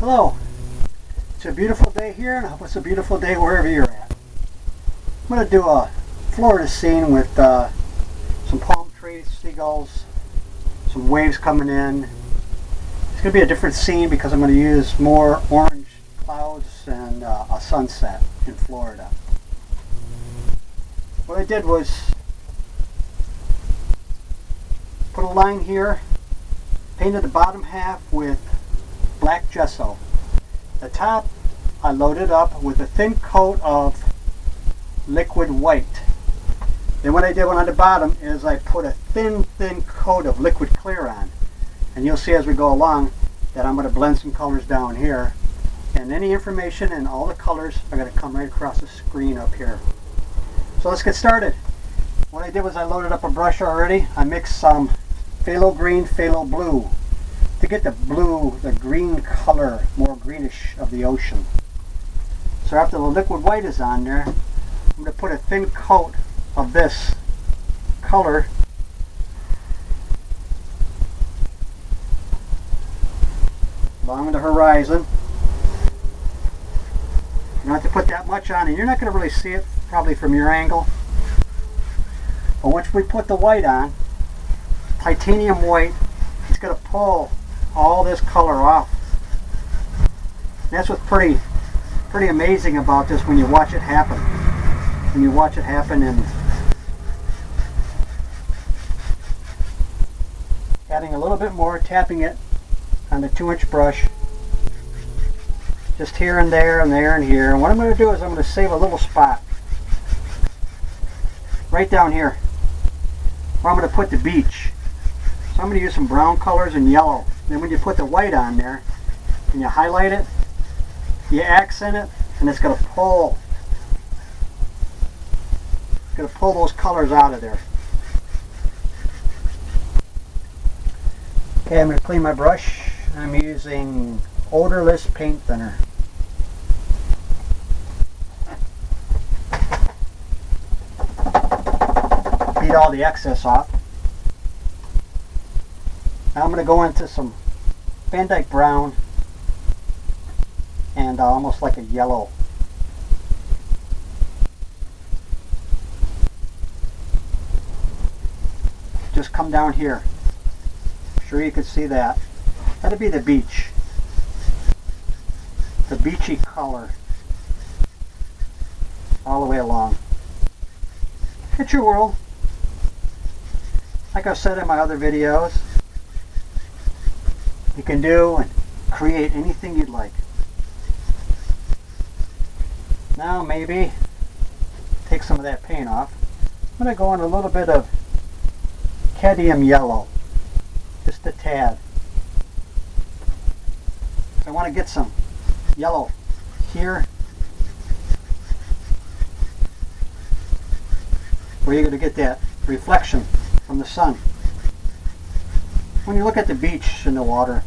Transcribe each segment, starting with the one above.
Hello, it's a beautiful day here, and I hope it's a beautiful day wherever you're at. I'm going to do a Florida scene with some palm trees, seagulls, some waves coming in. It's going to be a different scene because I'm going to use more orange clouds and a sunset in Florida. What I did was put a line here, painted the bottom half with black gesso. The top I loaded up with a thin coat of liquid white. Then what I did on the bottom is I put a thin coat of liquid clear on. And you'll see as we go along that I'm going to blend some colors down here. And any information and all the colors are going to come right across the screen up here. So let's get started. What I did was I loaded up a brush already. I mixed some phthalo green, phthalo blue to get the green color, more greenish of the ocean. So after the liquid white is on there, I'm going to put a thin coat of this color along the horizon. You don't have to put that much on, and you're not going to really see it probably from your angle. But once we put the white on, titanium white, it's going to pull all this color off. That's what's pretty amazing about this when you watch it happen. When you watch it happen and adding a little bit more, tapping it on the 2-inch brush, just here and there and there and here. And what I'm going to do is I'm going to save a little spot right down here where I'm going to put the beach. So I'm going to use some brown colors and yellow. Then when you put the white on there and you highlight it, you accent it, and it's going to pull those colors out of there. Okay, I'm going to clean my brush. I'm using odorless paint thinner. Beat all the excess off. Now I'm going to go into some Van Dyke brown and almost like a yellow. Just come down here. I'm sure you can see that. That'll be the beach. The beachy color all the way along. It's your world. Like I've said in my other videos, you can do and create anything you'd like. Now maybe take some of that paint off. I'm going to go in a little bit of cadmium yellow, just a tad. So I want to get some yellow here where you're going to get that reflection from the sun. When you look at the beach in the water,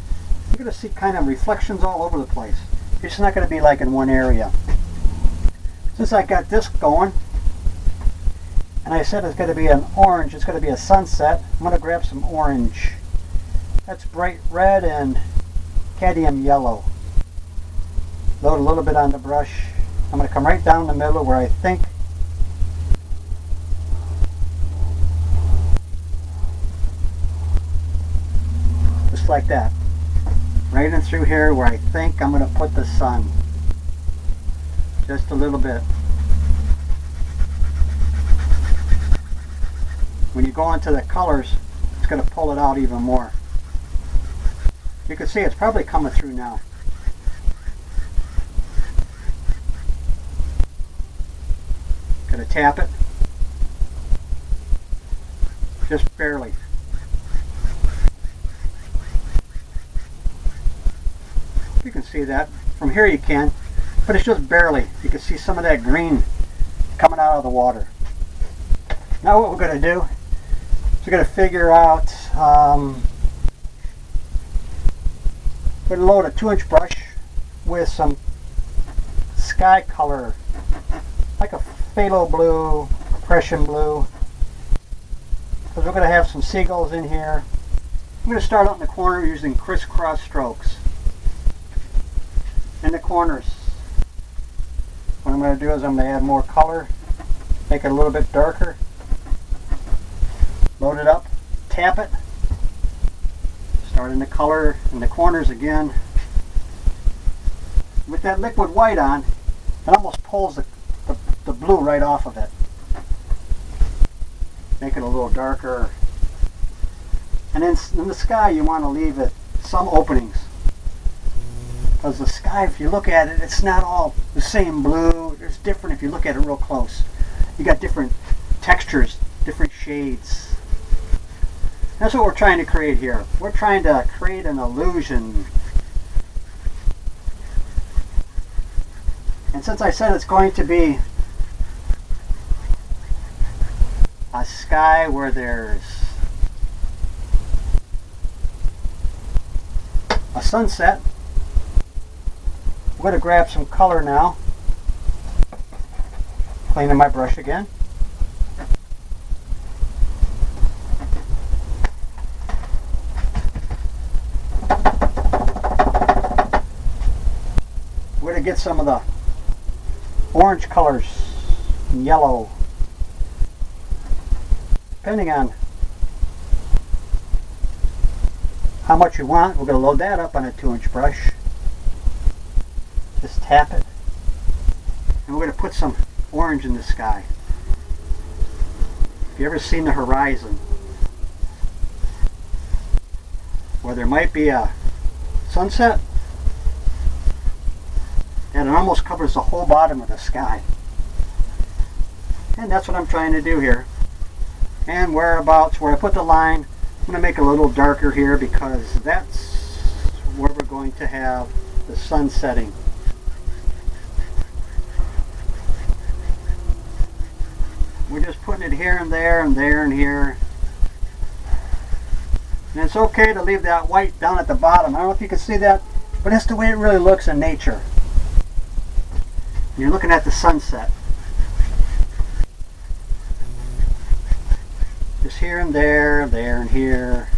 you're going to see kind of reflections all over the place. It's not going to be like in one area. Since I got this going, and I said it's going to be an orange, it's going to be a sunset, I'm going to grab some orange. That's bright red and cadmium yellow. Load a little bit on the brush. I'm going to come right down the middle where I think like that. Right in through here where I think I'm going to put the sun. Just a little bit. When you go into the colors, it's going to pull it out even more. You can see it's probably coming through now. Going to tap it. Just barely. You can see that. From here you can, but it's just barely. You can see some of that green coming out of the water. Now what we're going to do is we're going to figure out, we're going to load a 2-inch brush with some sky color, like a phthalo blue, Prussian blue, because we're going to have some seagulls in here. I'm going to start out in the corner using crisscross strokes. in the corners. What I'm going to do is I'm going to add more color, make it a little bit darker, load it up, tap it, start in the color in the corners again. With that liquid white on, it almost pulls the blue right off of it. Make it a little darker. And then in the sky you want to leave it some openings. Because the sky, if you look at it, it's not all the same blue. It's different if you look at it real close. You got different textures, different shades. That's what we're trying to create here. We're trying to create an illusion. And since I said it's going to be a sky where there's a sunset, I'm going to grab some color now. Cleaning my brush again. We're going to get some of the orange colors and yellow, depending on how much you want. We're going to load that up on a 2-inch brush. Just tap it, and we're going to put some orange in the sky. If you ever seen the horizon, where there might be a sunset, and it almost covers the whole bottom of the sky. And that's what I'm trying to do here. And whereabouts where I put the line, I'm going to make it a little darker here because that's where we're going to have the sun setting. We're just putting it here and there and there and here. And it's okay to leave that white down at the bottom. I don't know if you can see that, but that's the way it really looks in nature. You're looking at the sunset. Just here and there, there and here.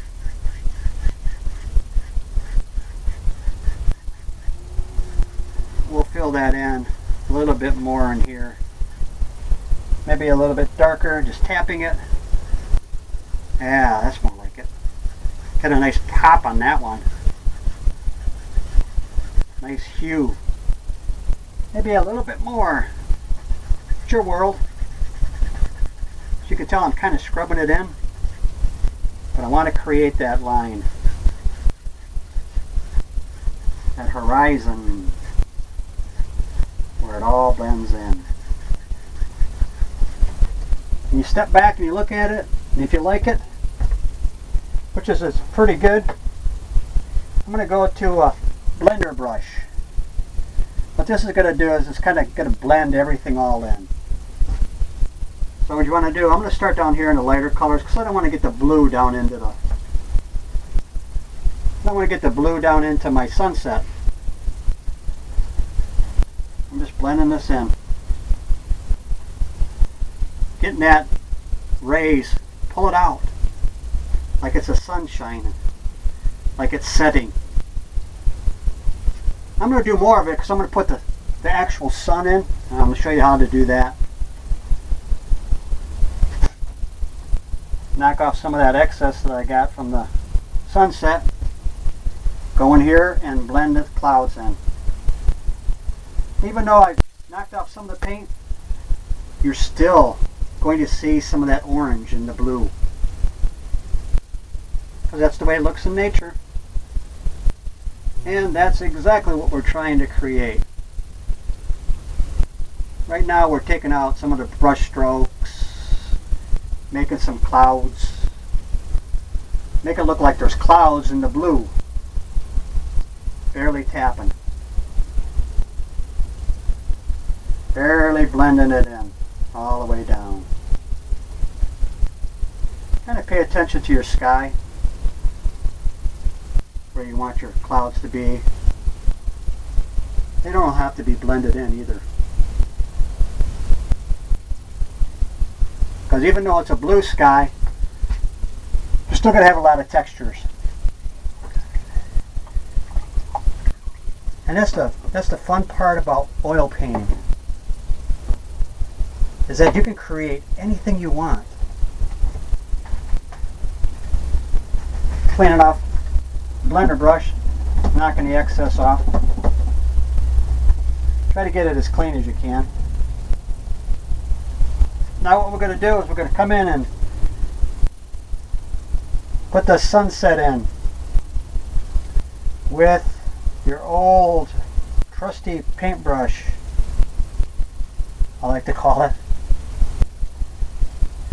We'll fill that in a little bit more in here. Maybe a little bit darker, just tapping it. Yeah, that's more like it. Got a nice pop on that one. Nice hue. Maybe a little bit more. It's your world. As you can tell, I'm kind of scrubbing it in. But I want to create that line. That horizon. Where it all blends in. And you step back and you look at it, and if you like it, which is pretty good, I'm going to go to a blender brush. What this is going to do is it's kind of going to blend everything all in. So what you want to do, I'm going to start down here in the lighter colors because I don't want to get the blue down into the, I don't want to get the blue down into my sunset. I'm just blending this in. Getting that rays, pull it out like it's a sun shining, like it's setting. I'm going to do more of it because I'm going to put the actual sun in, and I'm going to show you how to do that. Knock off some of that excess that I got from the sunset. Go in here and blend the clouds in. Even though I knocked off some of the paint, you're still going to see some of that orange and the blue. Because that's the way it looks in nature. And that's exactly what we're trying to create. Right now we're taking out some of the brush strokes, making some clouds. Make it look like there's clouds in the blue. Barely tapping. Barely blending it in all the way down. Kind of pay attention to your sky, where you want your clouds to be. They don't have to be blended in either. Because even though it's a blue sky, you're still going to have a lot of textures. And that's the fun part about oil painting, is that you can create anything you want. Clean it off, blender brush, knocking the excess off. Try to get it as clean as you can. Now what we're going to do is we're going to come in and put the sunset in with your old trusty paintbrush, I like to call it.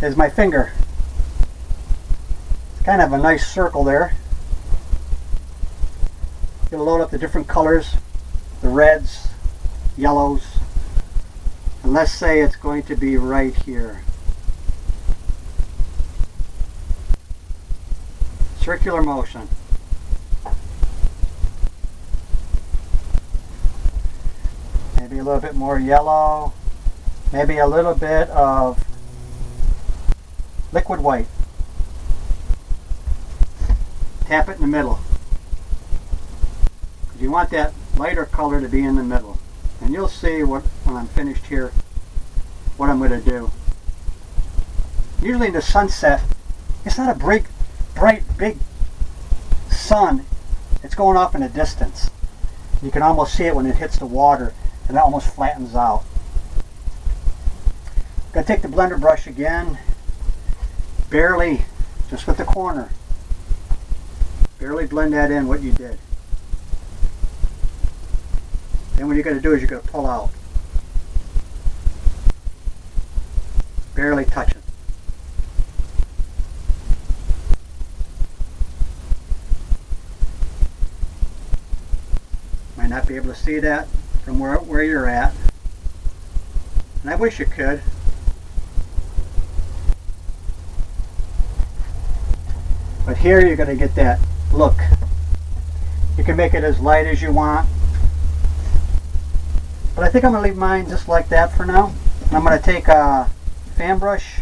Is my finger. It's kind of a nice circle there. You'll load up the different colors, the reds, yellows, and let's say it's going to be right here. Circular motion. Maybe a little bit more yellow, maybe a little bit of liquid white. Tap it in the middle. You want that lighter color to be in the middle. And you'll see when I'm finished here what I'm going to do. Usually in the sunset, it's not a bright, big sun. It's going off in the distance. You can almost see it when it hits the water, and it almost flattens out. Going to take the blender brush again, barely, just with the corner, barely blend that in what you did. Then what you're going to do is you're going to pull out. Barely touch it. Might not be able to see that from where you're at. And I wish you could. But here you're going to get that look. You can make it as light as you want. But I think I'm going to leave mine just like that for now. And I'm going to take a fan brush,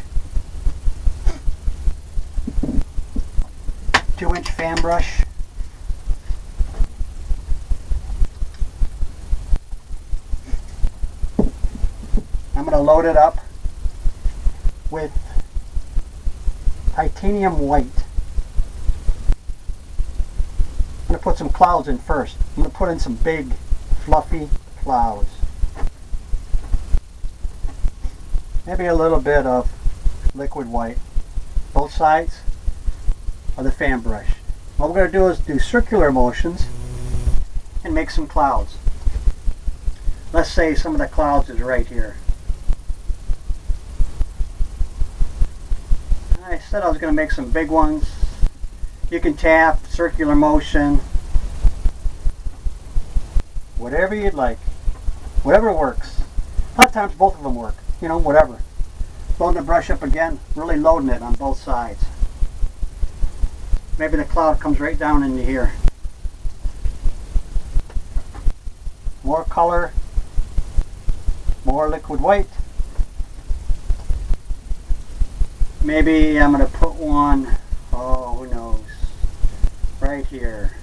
2-inch fan brush. I'm going to load it up with titanium white. I'm going to put some clouds in first. I'm going to put in some big, fluffy clouds. Maybe a little bit of liquid white. Both sides of the fan brush. What we're going to do is do circular motions and make some clouds. Let's say some of the clouds is right here. I said I was going to make some big ones. You can tap, circular motion, whatever you'd like. Whatever works. A lot of times both of them work. You know, whatever. Loading the brush up again, really loading it on both sides. Maybe the cloud comes right down into here. More color, more liquid white. Maybe I'm going to put one, oh, who knows, right here.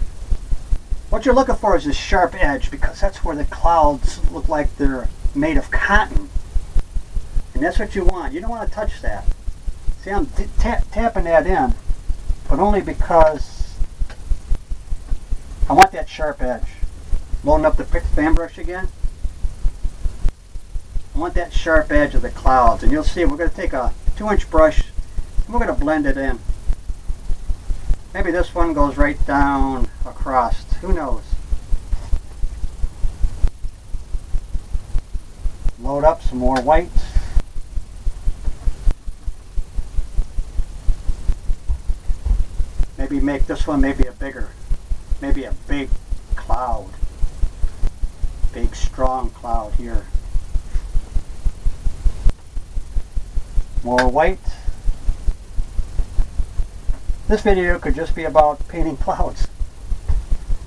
What you're looking for is this sharp edge, because that's where the clouds look like they're made of cotton. And that's what you want. You don't want to touch that. See, I'm tapping that in, but only because I want that sharp edge. Loading up the fan brush again. I want that sharp edge of the clouds. And you'll see we're going to take a 2-inch brush and we're going to blend it in. Maybe this one goes right down across. Who knows? Load up some more whites. Maybe make this one maybe a bigger, maybe a big cloud. Big strong cloud here. More white. This video could just be about painting clouds.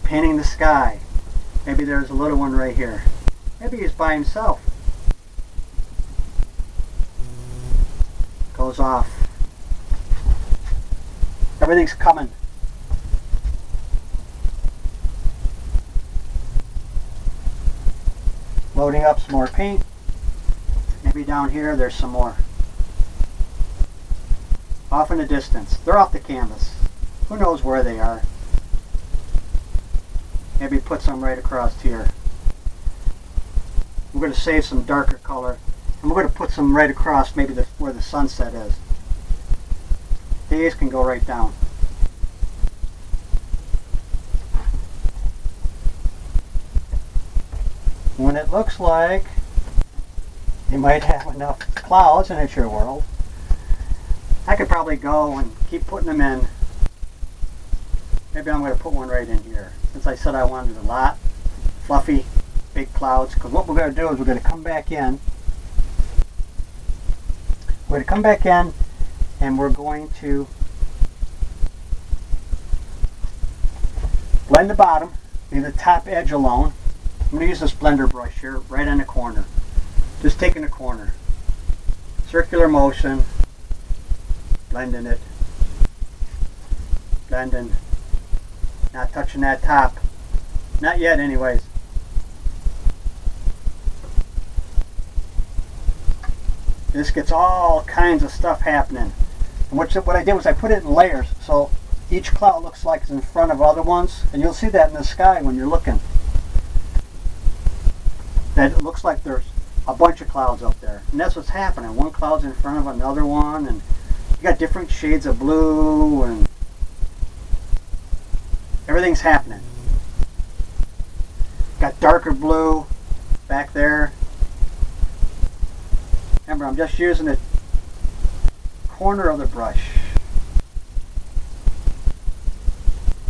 Painting the sky. Maybe there's a little one right here. Maybe he's by himself. Goes off. Everything's coming. Loading up some more paint. Maybe down here there's some more. Off in the distance. They're off the canvas. Who knows where they are? Maybe put some right across here. We're going to save some darker color. And we're going to put some right across maybe where the sunset is. These can go right down. When it looks like you might have enough clouds and it's your world, I could probably go and keep putting them in. Maybe I'm going to put one right in here. Since I said I wanted a lot, fluffy, big clouds. Because what we're going to do is we're going to come back in. We're going to come back in and we're going to blend the bottom, leave the top edge alone. I'm going to use this blender brush here, right on the corner. Just taking the corner. Circular motion. Blending it. Blending. Not touching that top. Not yet anyways. This gets all kinds of stuff happening. And what I did was I put it in layers. So each cloud looks like it's in front of other ones. And you'll see that in the sky when you're looking. That it looks like there's a bunch of clouds up there. And that's what's happening. One cloud's in front of another one. And you got different shades of blue. And everything's happening. Got darker blue back there. Remember, I'm just using the corner of the brush.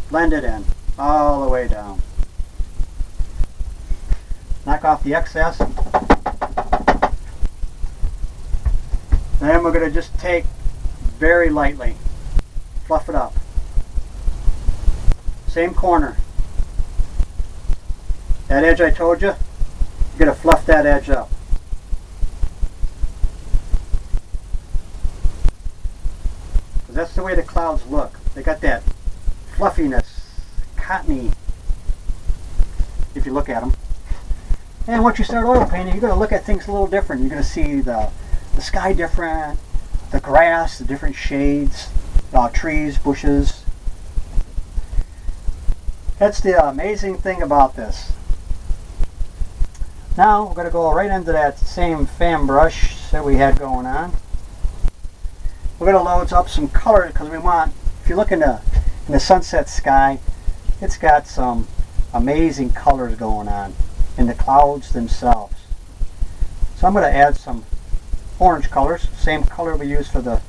Blend it in all the way down. Knock off the excess. Then we're going to just take very lightly, fluff it up. Same corner. That edge I told you, you're going to fluff that edge up. That's the way the clouds look. They got that fluffiness, cottony, if you look at them. And once you start oil painting, you're going to look at things a little different. You're going to see the sky different, the grass, the different shades, trees, bushes. That's the amazing thing about this. Now we're going to go right into that same fan brush that we had going on. We're going to load up some color because we want, if you look in the sunset sky, it's got some amazing colors going on in the clouds themselves. So I'm going to add some orange colors, same color we used for the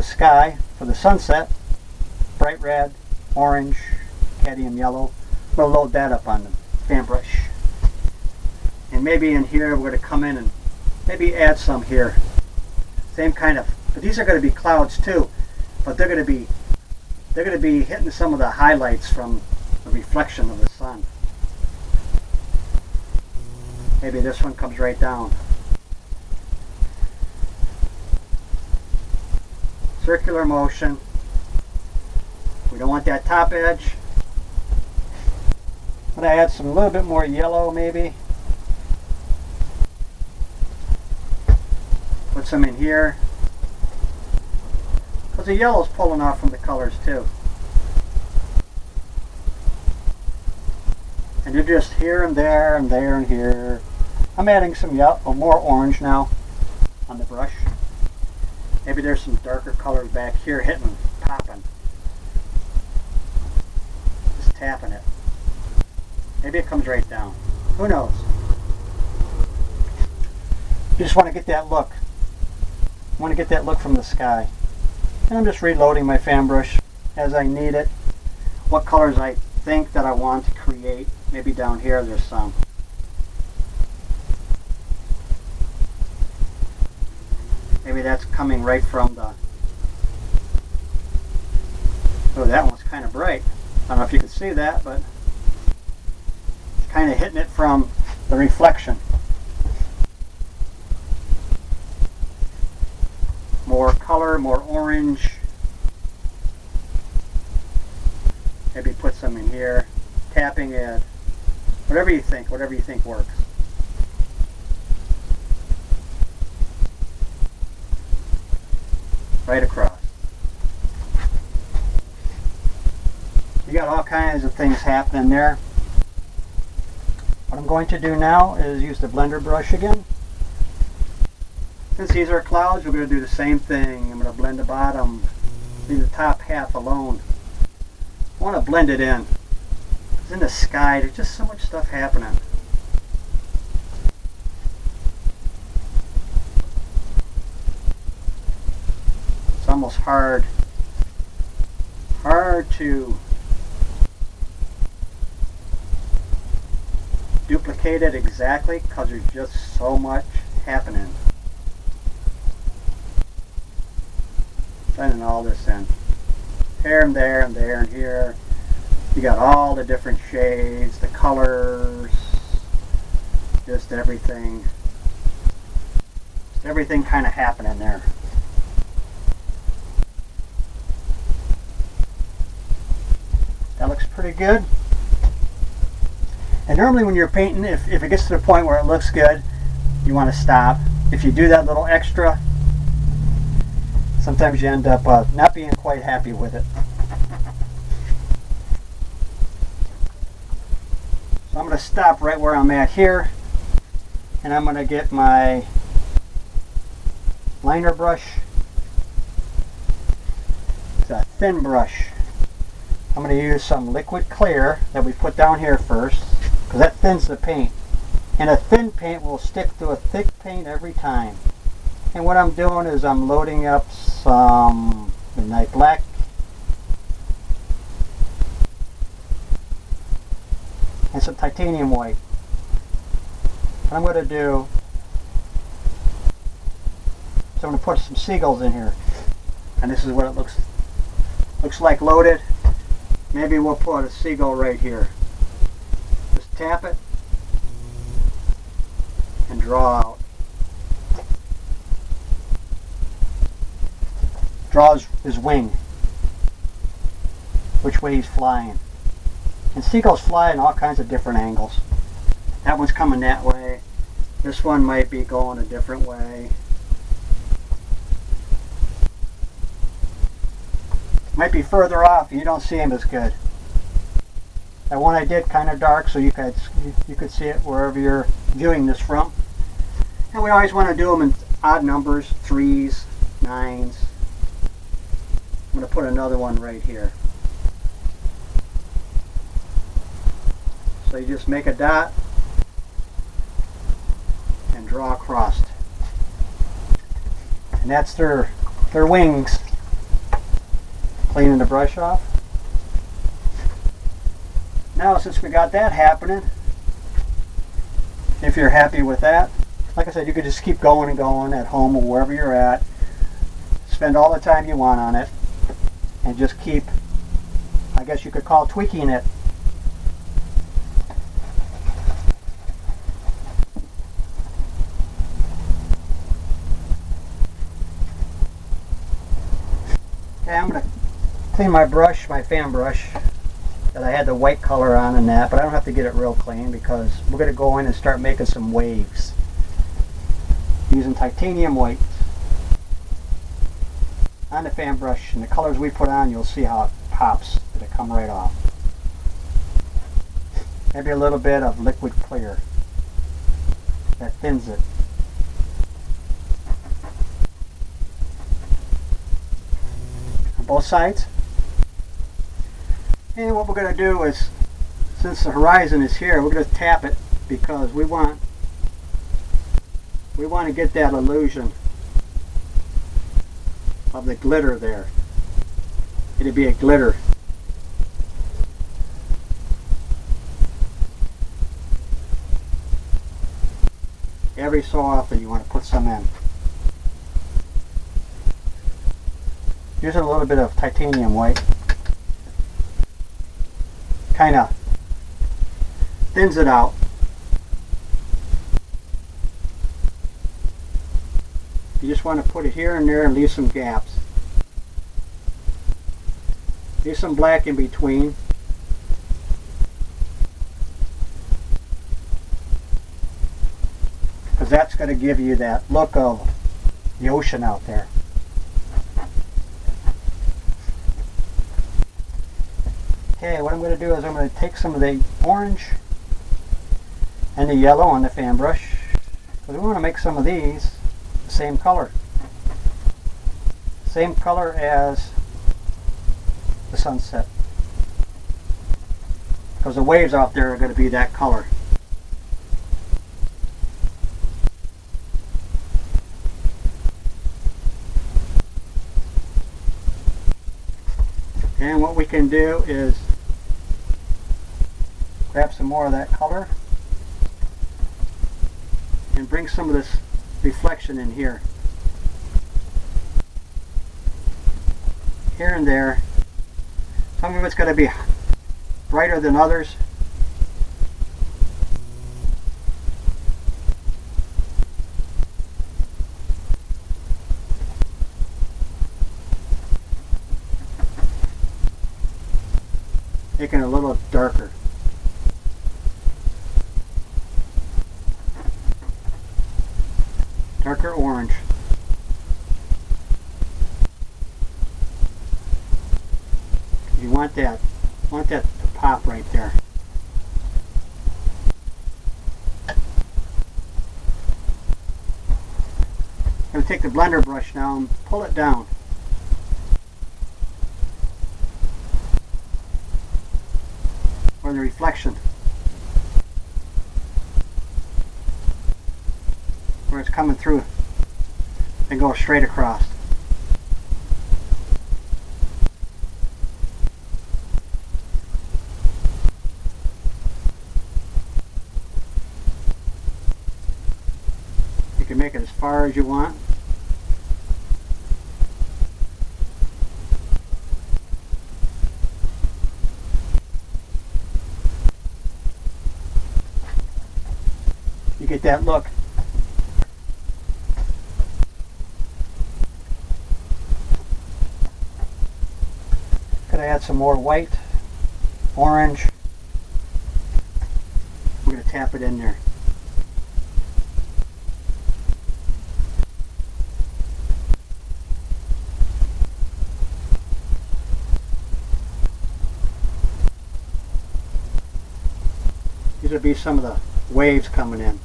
sky, for the sunset. Bright red, orange, cadmium yellow. We'll load that up on the fan brush. And maybe in here we're going to come in and maybe add some here. Same kind of, but these are going to be clouds too. But they're going to be hitting some of the highlights from the reflection of the sun. Maybe this one comes right down. Circular motion. We don't want that top edge. I'm going to add some, a little bit more yellow maybe. Put some in here. Because the yellow's pulling off from the colors too. And you're just here and there and there and here. I'm adding some yellow, or more orange now on the brush. Maybe there's some darker colors back here hitting, popping. Just tapping it. Maybe it comes right down. Who knows? You just want to get that look. I want to get that look from the sky. And I'm just reloading my fan brush as I need it. What colors I think that I want to create. Maybe down here there's some. Maybe that's coming right from the... Oh, that one's kind of bright. I don't know if you can see that, but it's kind of hitting it from the reflection. More color, more orange. Maybe put some in here. tapping it, whatever you think works. Right across. You got all kinds of things happening there. What I'm going to do now is use the blender brush again. Since these are clouds, we're going to do the same thing. I'm going to blend the bottom, leave the top half alone. I want to blend it in. It's in the sky, there's just so much stuff happening. It's almost hard to duplicate it exactly because there's just so much happening. Blending all this in. Here and there and there and here. You got all the different shades, the colors, just everything. Just everything kind of happening there. That looks pretty good. And normally when you're painting, if it gets to the point where it looks good, you want to stop. If you do that little extra, sometimes you end up not being quite happy with it. So I'm going to stop right where I'm at here, and I'm going to get my liner brush. It's a thin brush. I'm going to use some liquid clear that we put down here first, because that thins the paint. And a thin paint will stick to a thick paint every time. And what I'm doing is I'm loading up some Midnight Black. And some titanium white. What I'm going to do is I'm going to put some seagulls in here. And this is what it looks like loaded. Maybe we'll put a seagull right here. Just tap it and draw out. Draws his wing, which way he's flying. And seagulls fly in all kinds of different angles. That one's coming that way. This one might be going a different way. Might be further off, you don't see him as good. That one I did kind of dark, so you could see it wherever you're viewing this from. And we always want to do them in odd numbers, 3s, 9s. I'm going to put another one right here. So you just make a dot and draw across. And that's their wings. Cleaning the brush off. Now since we got that happening, if you're happy with that, like I said, you could just keep going and going at home or wherever you're at. Spend all the time you want on it. And just keep, I guess you could call tweaking it. Okay, I'm going to clean my brush, my fan brush, that I had the white color on and that, but I don't have to get it real clean because we're going to go in and start making some waves using titanium white on the fan brush. And the colors we put on, you'll see how it pops. It'll come right off. Maybe a little bit of liquid clear that thins it. On both sides. And what we're going to do is, since the horizon is here, we're going to tap it because we want to get that illusion of the glitter there. It'd be a glitter. Every so often you want to put some in. Using a little bit of titanium white. Kind of thins it out. You just want to put it here and there and leave some gaps. Leave some black in between. because that's going to give you that look of the ocean out there. Okay, what I'm going to do is I'm going to take some of the orange and the yellow on the fan brush, because we want to make some of these the same color. Same color as the sunset. Because the waves out there are going to be that color. And what we can do is grab some more of that color and bring some of this reflection in here. Here and there. Some of it's going to be brighter than others. Making it a little darker. Darker orange. You want that to pop right there. I'm going to take the blender brush now and pull it down. Or the reflection. Where it's coming through and go straight across. You can make it as far as you want. You get that look. Gonna add some more white, orange. We're gonna tap it in there. These will be some of the waves coming in.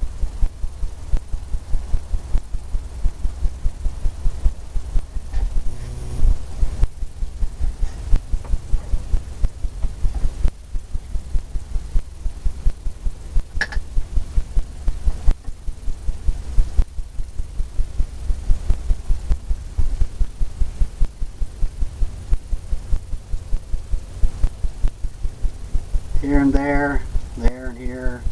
Here and there, there and here.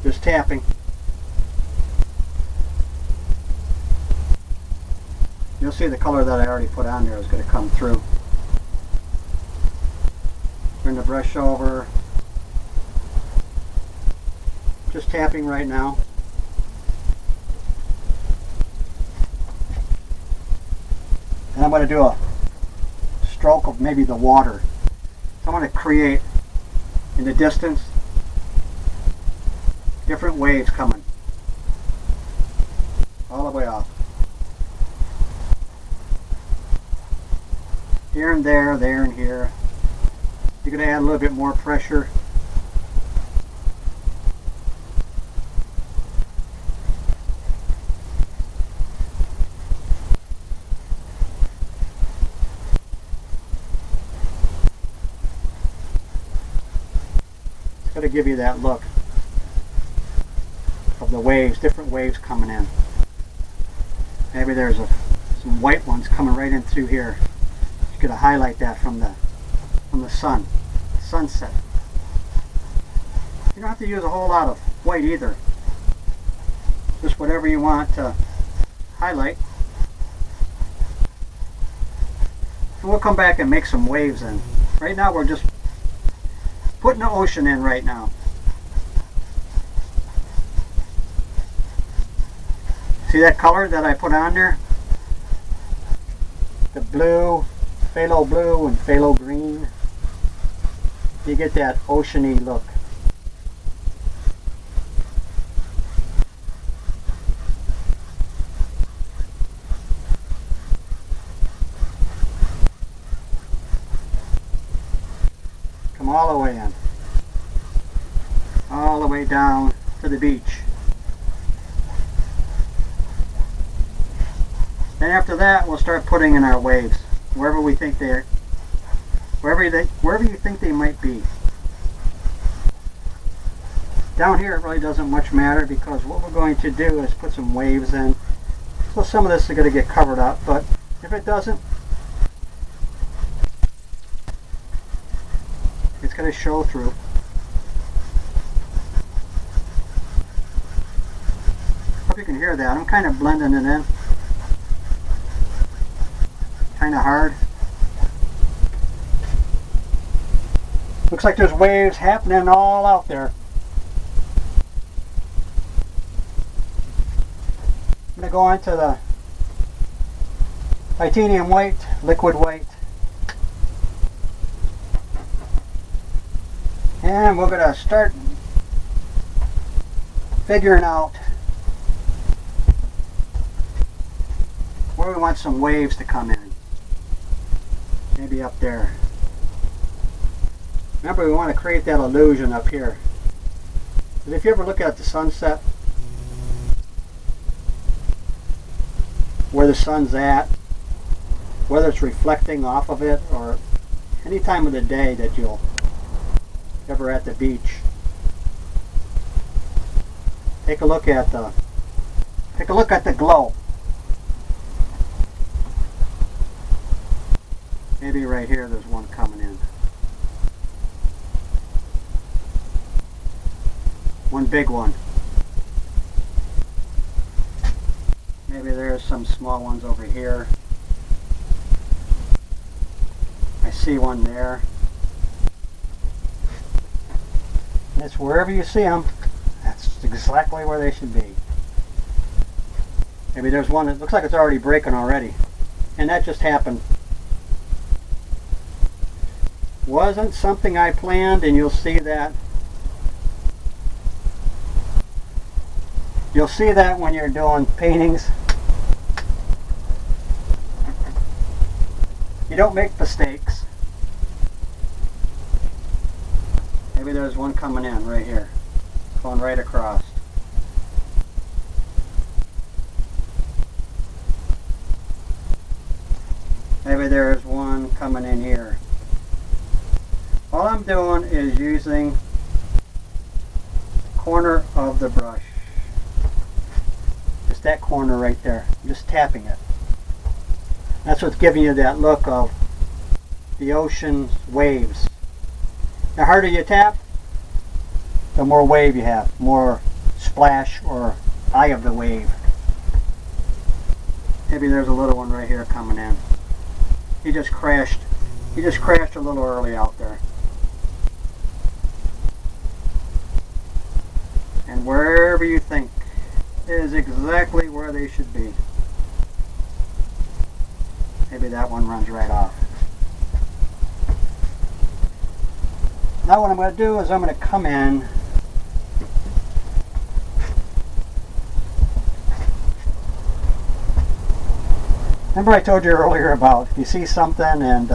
Just tapping. You'll see the color that I already put on there is going to come through. Turn the brush over. Just tapping right now. And I'm going to do a stroke of maybe the water. So I'm going to create in the distance different waves coming all the way off. Here and there, there and here. You're going to add a little bit more pressure. It's going to give you that look of the waves, different waves coming in. Maybe there's some white ones coming right in through here. You're going to highlight that from the sunset. You don't have to use a whole lot of white either. Just whatever you want to highlight. And we'll come back and make some waves in. Right now we're just putting the ocean in right now. See that color that I put on there? The blue, phthalo blue and phthalo green. you get that oceany look. Come all the way in. All the way down to the beach. Then after that, we'll start putting in our waves wherever we think they're, wherever you think they might be. Down here, it really doesn't much matter because what we're going to do is put some waves in. So some of this is going to get covered up, but if it doesn't, it's going to show through. Hope you can hear that. I'm kind of blending it in. Kind of hard. Looks like there's waves happening all out there. I'm going to go on to the titanium white, liquid white. And we're going to start figuring out where we want some waves to come in. Maybe up there. Remember, we want to create that illusion up here. But if you ever look at the sunset, where the sun's at, whether it's reflecting off of it or any time of the day that you'll ever at the beach, take a look at the glow. Maybe right here there's one coming in. One big one. Maybe there's some small ones over here. I see one there. And it's wherever you see them, that's exactly where they should be. Maybe there's one that looks like it's already breaking already. And that just happened. Wasn't something I planned, and you'll see that. You'll see that when you're doing paintings. You don't make mistakes. Maybe there's one coming in right here, going right across. Maybe there's one coming in here. All I'm doing is using the corner of the brush. Just that corner right there. I'm just tapping it. That's what's giving you that look of the ocean's waves. The harder you tap, the more wave you have, more splash or eye of the wave. Maybe there's a little one right here coming in. He just crashed a little early out there. And wherever you think is exactly where they should be. Maybe that one runs right off. Now what I'm going to do is I'm going to come in Remember I told you earlier about if you see something and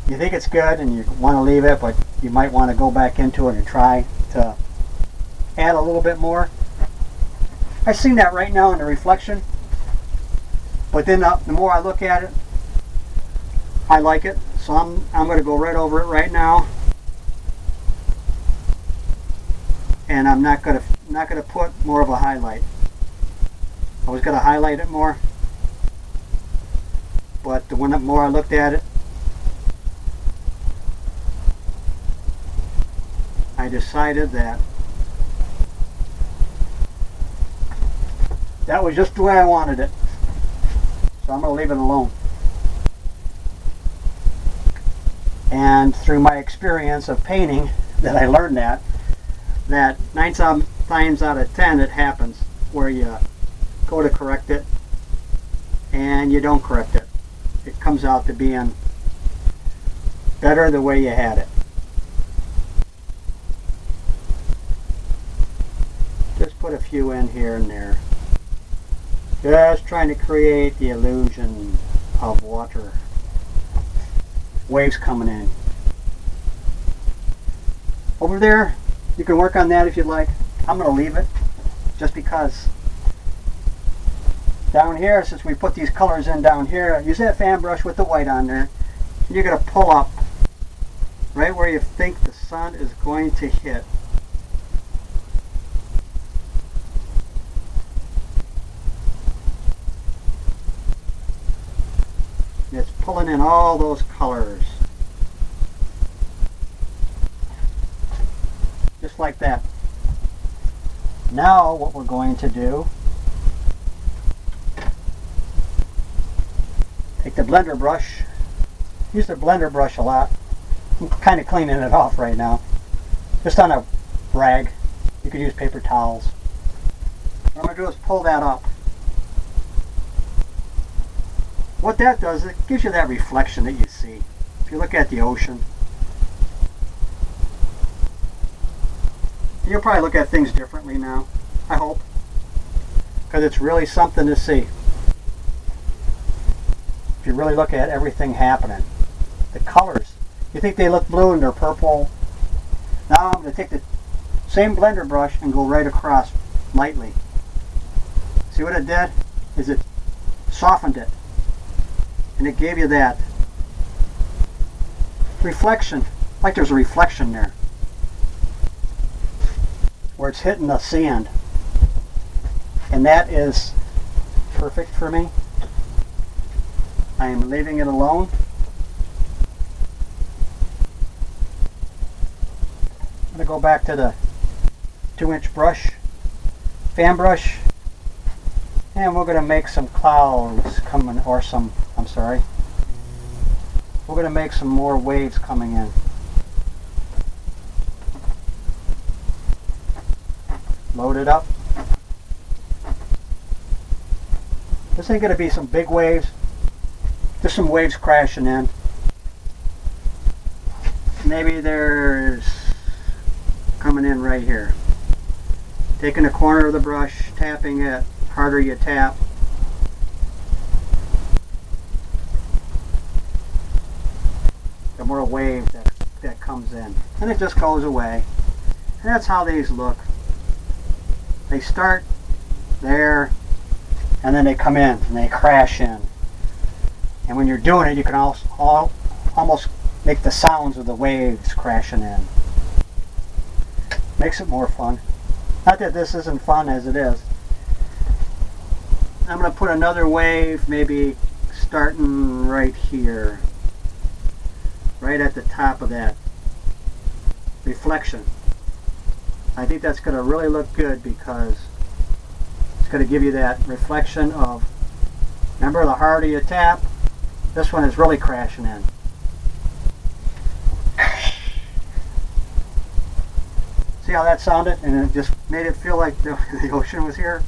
you think it's good and you want to leave it, but you might want to go back into it and try to add a little bit more. I've seen that right now in the reflection, but then the more I look at it, I like it. So I'm going to go right over it right now, and I'm not going to put more of a highlight. I was going to highlight it more, but the more I looked at it, I decided that that was just the way I wanted it. So I'm going to leave it alone. And through my experience of painting, that I learned that 9 times out of 10 it happens where you go to correct it and you don't correct it. It comes out to being better the way you had it. put a few in here and there. Just trying to create the illusion of water. Waves coming in. Over there, you can work on that if you'd like. I'm going to leave it just because down here, since we put these colors in down here, use that fan brush with the white on there. And you're going to pull up right where you think the sun is going to hit. It's pulling in all those colors. Just like that. Now what we're going to do, take the blender brush. Use the blender brush a lot. I'm kind of cleaning it off right now. Just on a rag. You could use paper towels. What I'm going to do is pull that up. What that does, it gives you that reflection that you see. If you look at the ocean, you'll probably look at things differently now, I hope, because it's really something to see. If you really look at everything happening. The colors, you think they look blue and they're purple. Now I'm going to take the same blender brush and go right across lightly. See what it did? Is it softened it. And it gave you that reflection, like there's a reflection there where it's hitting the sand, and that is perfect for me. I am leaving it alone. I'm going to go back to the 2-inch brush, fan brush, and we're going to make some clouds coming, or some, I'm sorry, we're going to make some more waves coming in. Load it up. This ain't going to be some big waves, just some waves crashing in. Maybe there's coming in right here. Taking the corner of the brush, tapping it. Harder you tap, the more wave that comes in, and it just goes away. And that's how these look. They start there, and then they come in and they crash in. And when you're doing it, you can also almost make the sounds of the waves crashing in. Makes it more fun. Not that this isn't fun as it is. I'm going to put another wave, maybe starting right here, right at the top of that reflection. I think that's going to really look good because it's going to give you that reflection of, remember, the harder you tap, this one is really crashing in. See how that sounded? And it just made it feel like the ocean was here.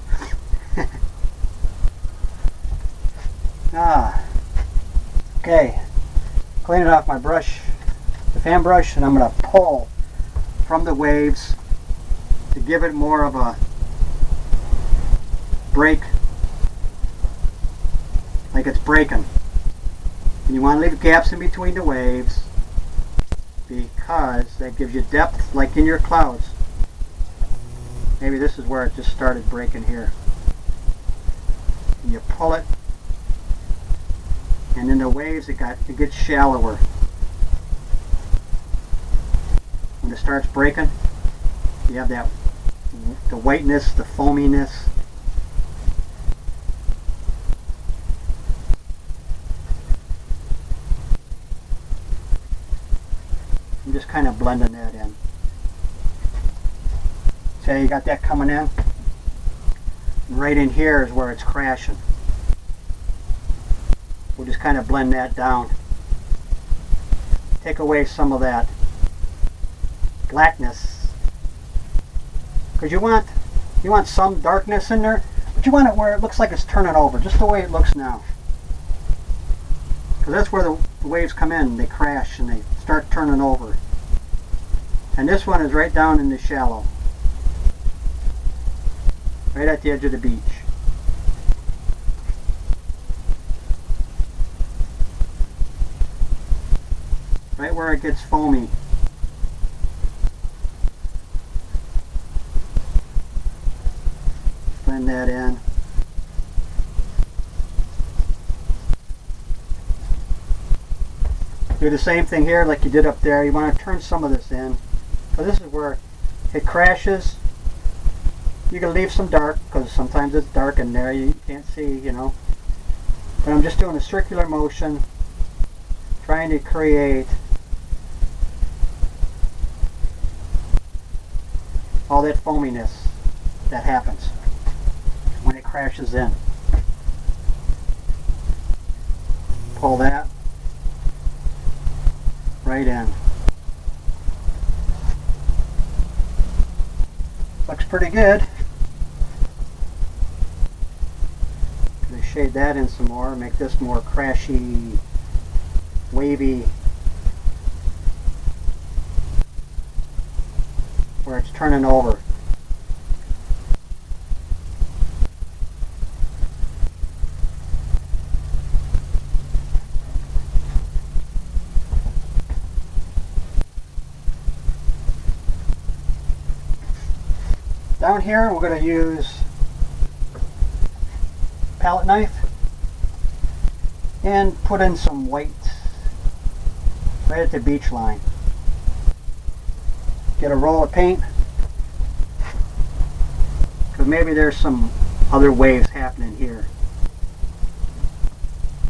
Okay, cleaning off my brush, the fan brush, and I'm going to pull from the waves to give it more of a break, like it's breaking. And you want to leave gaps in between the waves because that gives you depth, like in your clouds. Maybe this is where it just started breaking here. And you pull it, and in the waves it gets shallower. When it starts breaking, you have that, the whiteness, the foaminess. I'm just kind of blending that in. So you got that coming in. Right in here is where it's crashing. We'll just kind of blend that down. Take away some of that blackness. Because you want some darkness in there, but you want it where it looks like it's turning over, just the way it looks now. Because that's where the waves come in, they crash and they start turning over. And this one is right down in the shallow. right at the edge of the beach. Right where it gets foamy. Blend that in. Do the same thing here like you did up there. You want to turn some of this in. So this is where it crashes. You can leave some dark because sometimes it's dark in there. You can't see, you know. But I'm just doing a circular motion, trying to create all that foaminess that happens when it crashes in. Pull that right in. Looks pretty good. Gonna shade that in some more, make this more crashy, wavy, where it's turning over. Down here we're going to use palette knife and put in some white right at the beach line. Get a roll of paint because maybe there's some other waves happening here.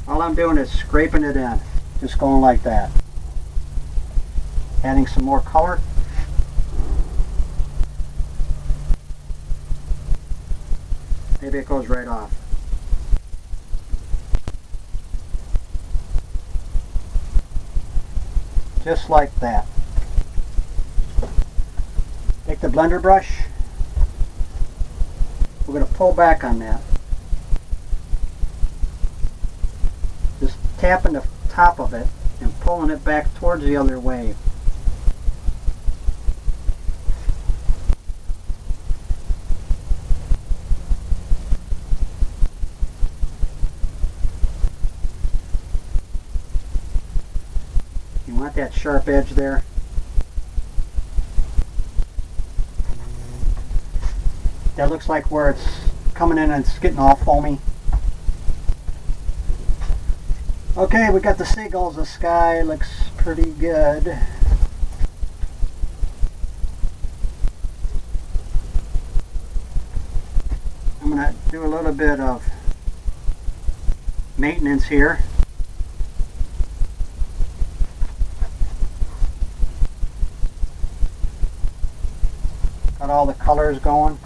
All I'm doing is scraping it in, just going like that. Adding some more color. Maybe it goes right off. Just like that. Take the blender brush. We're going to pull back on that. Just tapping the top of it and pulling it back towards the other wave. You want that sharp edge there. That looks like where it's coming in and it's getting all foamy. Okay, we got the seagulls, the sky looks pretty good. I'm going to do a little bit of maintenance here. Got all the colors going.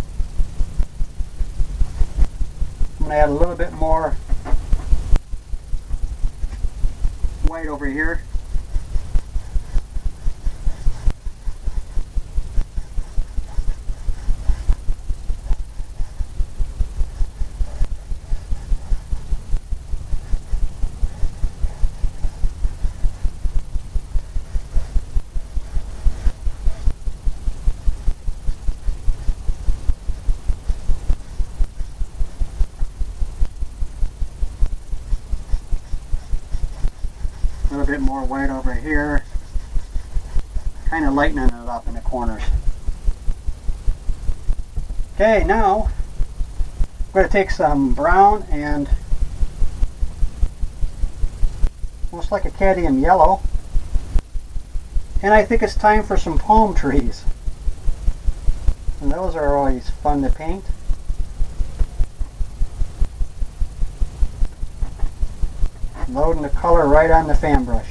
I'm going to add a little bit more white over here. A little bit more white over here, kind of lightening it up in the corners. Okay, now I'm going to take some brown and almost like a cadmium yellow, and I think it's time for some palm trees. And those are always fun to paint. Loading the color right on the fan brush.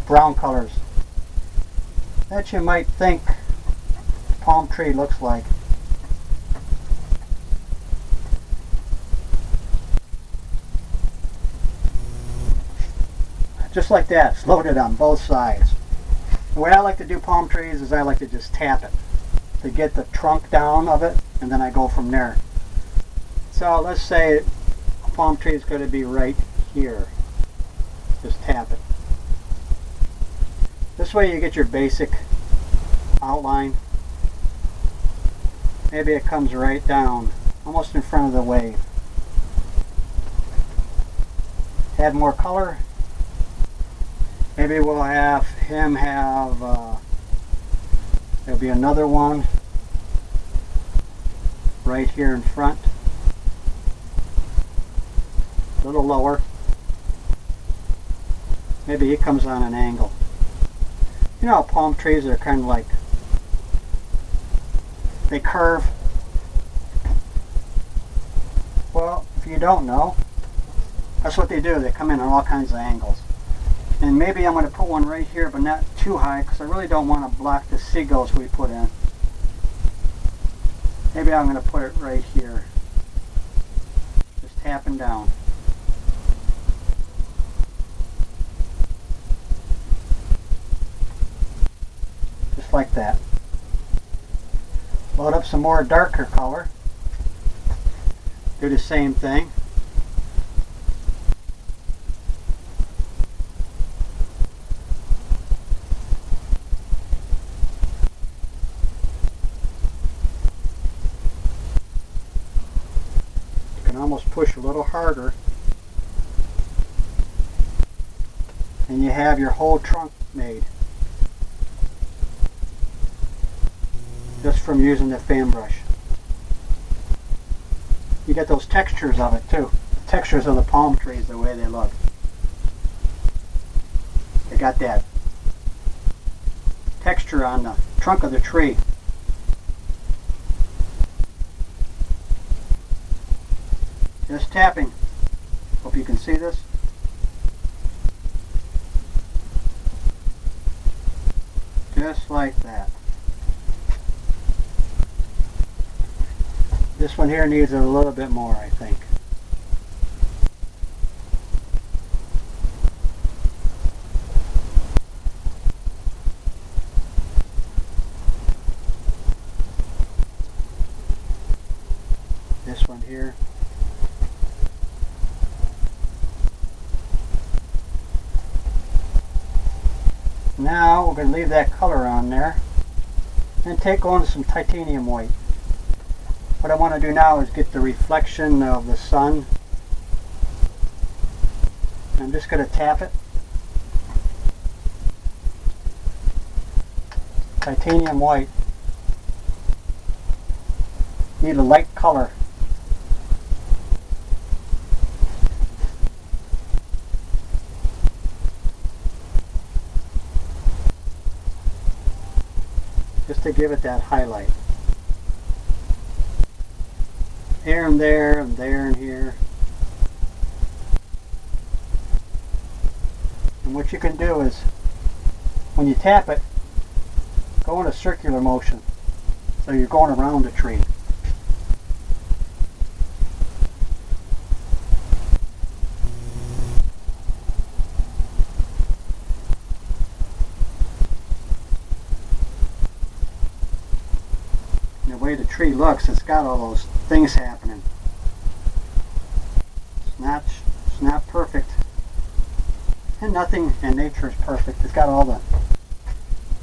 Brown colors. That you might think a palm tree looks like. Just like that. It's loaded on both sides. The way I like to do palm trees is I like to just tap it to get the trunk down of it, and then I go from there. So let's say a palm tree is going to be right here. Just tap it. This way you get your basic outline. Maybe it comes right down almost in front of the wave. Add more color. Maybe we'll have him have, there'll be another one right here in front. A little lower. Maybe he comes on an angle. You know how palm trees are kind of like, they curve? Well, if you don't know, that's what they do. They come in on all kinds of angles. And maybe I'm going to put one right here, but not too high, because I really don't want to block the seagulls we put in. Maybe I'm going to put it right here. Just tapping down. Just like that. Load up some more darker color. Do the same thing. You can almost push a little harder, and you have your whole trunk made just from using the fan brush. You get those textures of it too. The textures of the palm trees, the way they look. They got that texture on the trunk of the tree. Just tapping. Hope you can see this. Just like that. This one here needs a little bit more, I think. This one here. Now we're going to leave that color on there and take on some titanium white. What I want to do now is get the reflection of the sun. I'm just going to tap it. Titanium white. Need a light color. Just to give it that highlight. Here and there and there and here. And what you can do is, when you tap it, go in a circular motion. So you're going around the tree. And the way the tree looks, it's got all those things happening. It's not perfect. And nothing in nature is perfect. It's got all the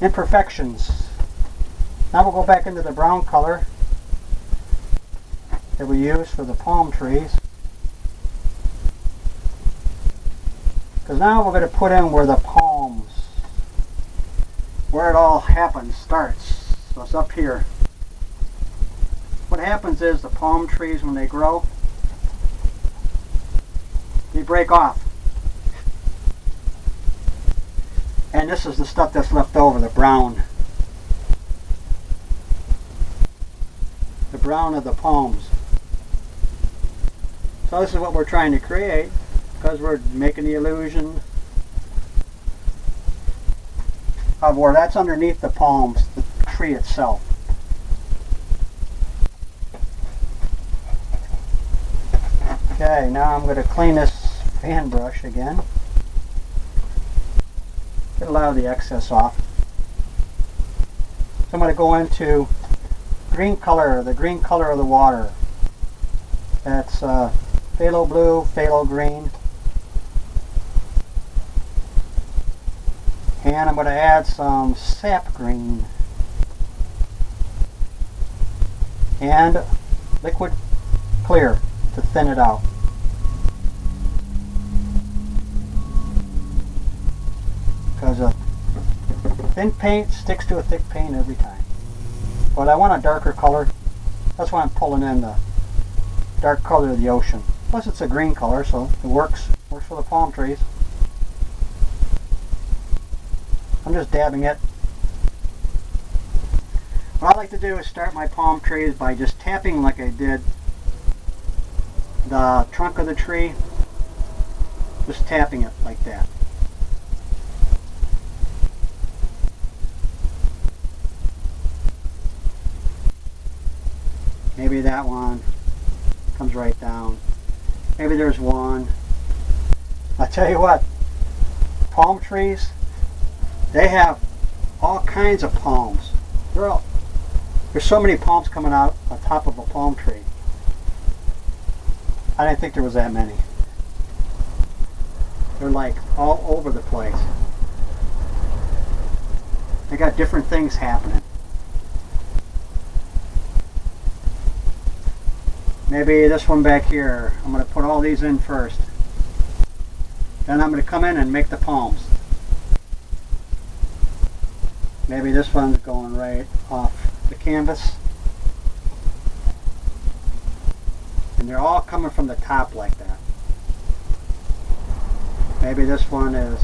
imperfections. Now we'll go back into the brown color that we use for the palm trees. Because now we're going to put in where the palms, where it all happens, starts. So it's up here. What happens is the palm trees, when they grow, they break off. And this is the stuff that's left over, the brown. The brown of the palms. So this is what we're trying to create, because we're making the illusion of where that's underneath the palms, the tree itself. Okay, now I'm going to clean this fan brush again. Get a lot of the excess off. So I'm going to go into green color, the green color of the water. That's phthalo blue, phthalo green. And I'm going to add some sap green. And liquid clear to thin it out. Because a thin paint sticks to a thick paint every time. But I want a darker color. That's why I'm pulling in the dark color of the ocean. Plus it's a green color, so it works for the palm trees. I'm just dabbing it. What I like to do is start my palm trees by just tapping like I did the trunk of the tree. Just tapping it like that. Maybe that one comes right down. Maybe there's one. I tell you what, palm trees, they have all kinds of palms. There's so many palms coming out on top of a palm tree. I didn't think there was that many. They're like all over the place. They got different things happening. Maybe this one back here, I'm going to put all these in first. Then I'm going to come in and make the palms. Maybe this one's going right off the canvas. And they're all coming from the top like that. Maybe this one is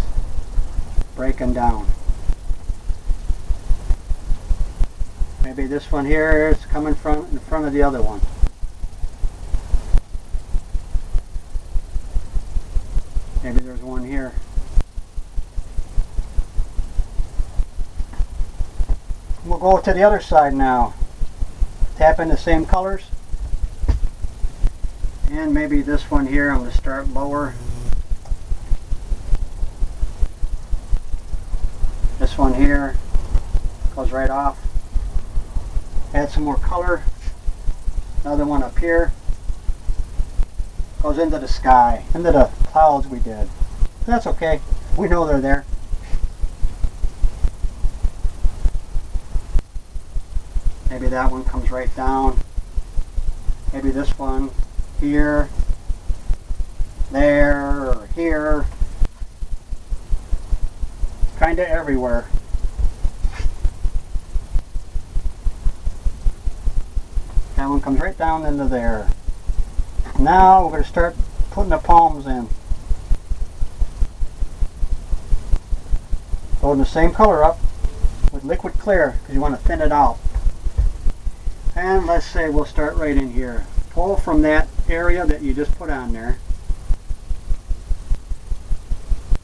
breaking down. Maybe this one here is coming from in front of the other one. Maybe there's one here. We'll go to the other side now. Tap in the same colors. And maybe this one here, I'm going to start lower. This one here goes right off. Add some more color. Another one up here. Goes into the sky, into the clouds we did. That's okay. We know they're there. Maybe that one comes right down. Maybe this one here, there, or here. Kind of everywhere. That one comes right down into there. Now we're going to start putting the palms in. Loading the same color up with liquid clear because you want to thin it out. And let's say we'll start right in here. Pull from that area that you just put on there.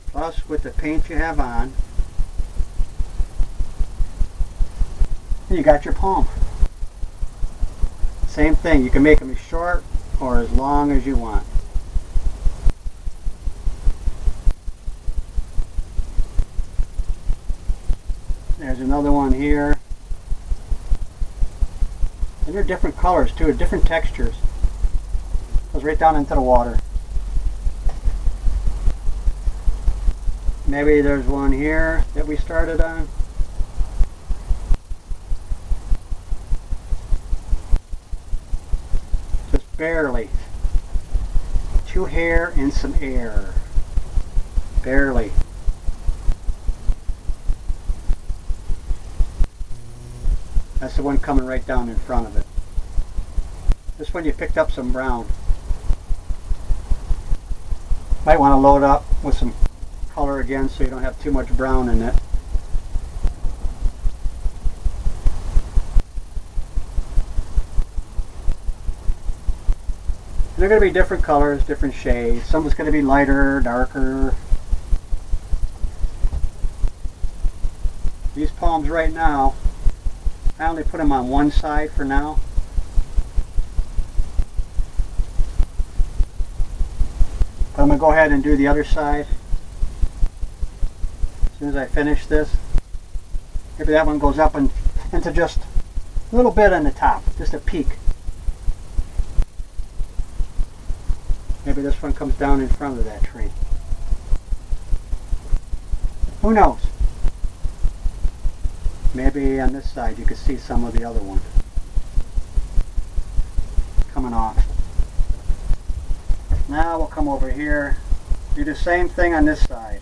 Plus with the paint you have on. And you got your palm. Same thing, you can make them as short or as long as you want. There's another one here. And they're different colors too, different textures. Goes right down into the water. Maybe there's one here that we started on. Just barely. 2 hair and some air. Barely. That's the one coming right down in front of it. This one you picked up some brown. Might want to load up with some color again so you don't have too much brown in it. And they're going to be different colors, different shades. Some's going to be lighter, darker. These palms right now, I only put them on one side for now. But I'm going to go ahead and do the other side as soon as I finish this. Maybe that one goes up into just a little bit on the top, just a peak. Maybe this one comes down in front of that tree. Who knows? Maybe on this side you could see some of the other one coming off. Now we'll come over here, do the same thing on this side.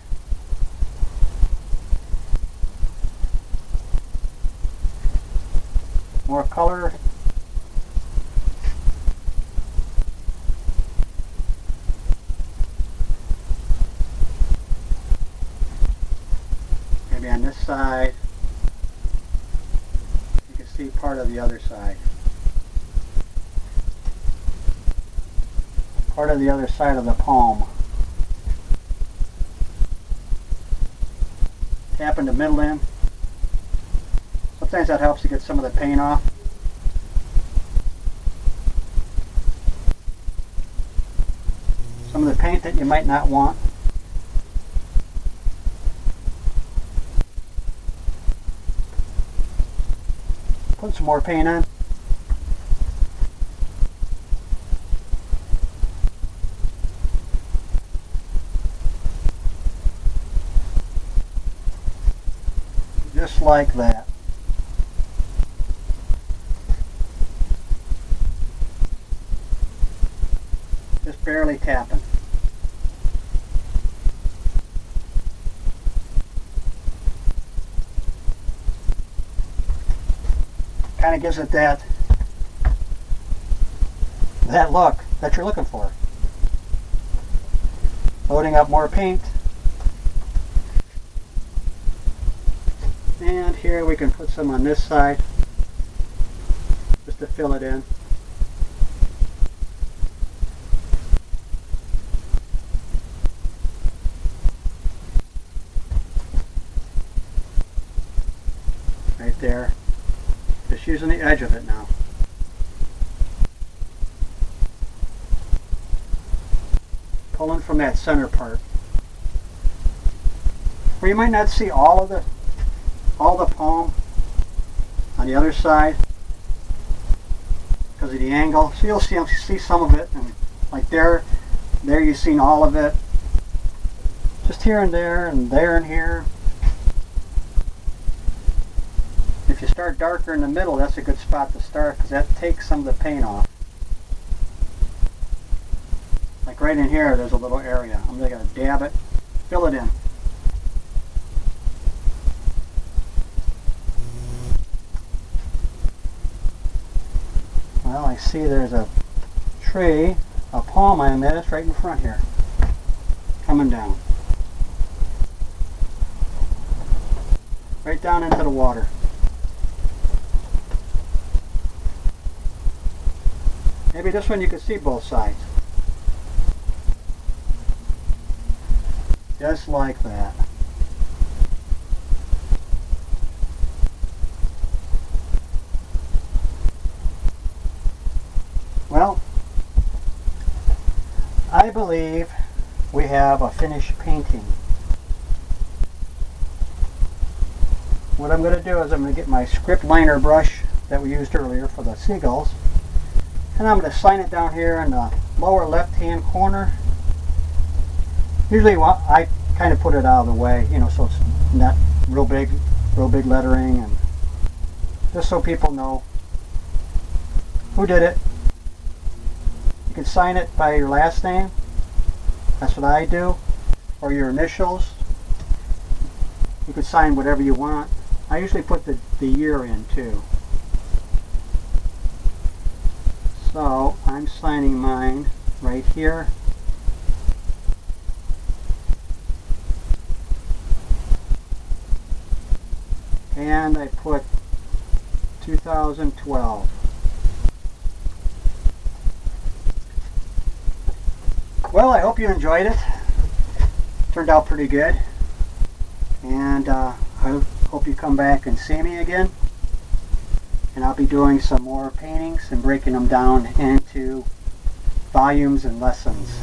More color. Maybe on this side. You can see part of the other side. Part of the other side of the palm. Tapping the middle in. Sometimes that helps to get some of the paint off. Some of the paint that you might not want. Put some more paint on. Just like that. Just barely tapping. Kind of gives it that look that you're looking for. Loading up more paint. And here we can put some on this side just to fill it in. Right there. Just using the edge of it now. Pulling from that center part. Where you might not see all the palm on the other side because of the angle. So you'll see some of it, and like there you've seen all of it. Just here and there and there and here. If you start darker in the middle, that's a good spot to start because that takes some of the paint off. Like right in here, there's a little area. I'm just going to dab it, fill it in. Well, I see there's a tree, a palm I missed right in front here, coming down. Right down into the water. Maybe this one you can see both sides. Just like that. Well, I believe we have a finished painting. What I'm going to do is I'm going to get my script liner brush that we used earlier for the seagulls, and I'm going to sign it down here in the lower left hand corner. Usually I kind of put it out of the way, you know, so it's not real big lettering, and just so people know who did it. You can sign it by your last name. That's what I do. Or your initials. You can sign whatever you want. I usually put the year in too. So I'm signing mine right here. And I put 2012. Well, I hope you enjoyed it. Turned out pretty good. And I hope you come back and see me again. And I'll be doing some more paintings and breaking them down into volumes and lessons.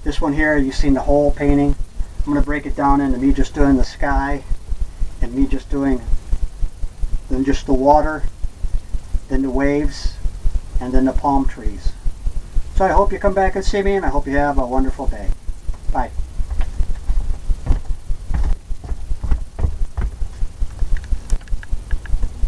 This one here, you've seen the whole painting. I'm going to break it down into me just doing the sky, and me just doing then just the water, then the waves, and then the palm trees. So I hope you come back and see me, and I hope you have a wonderful day.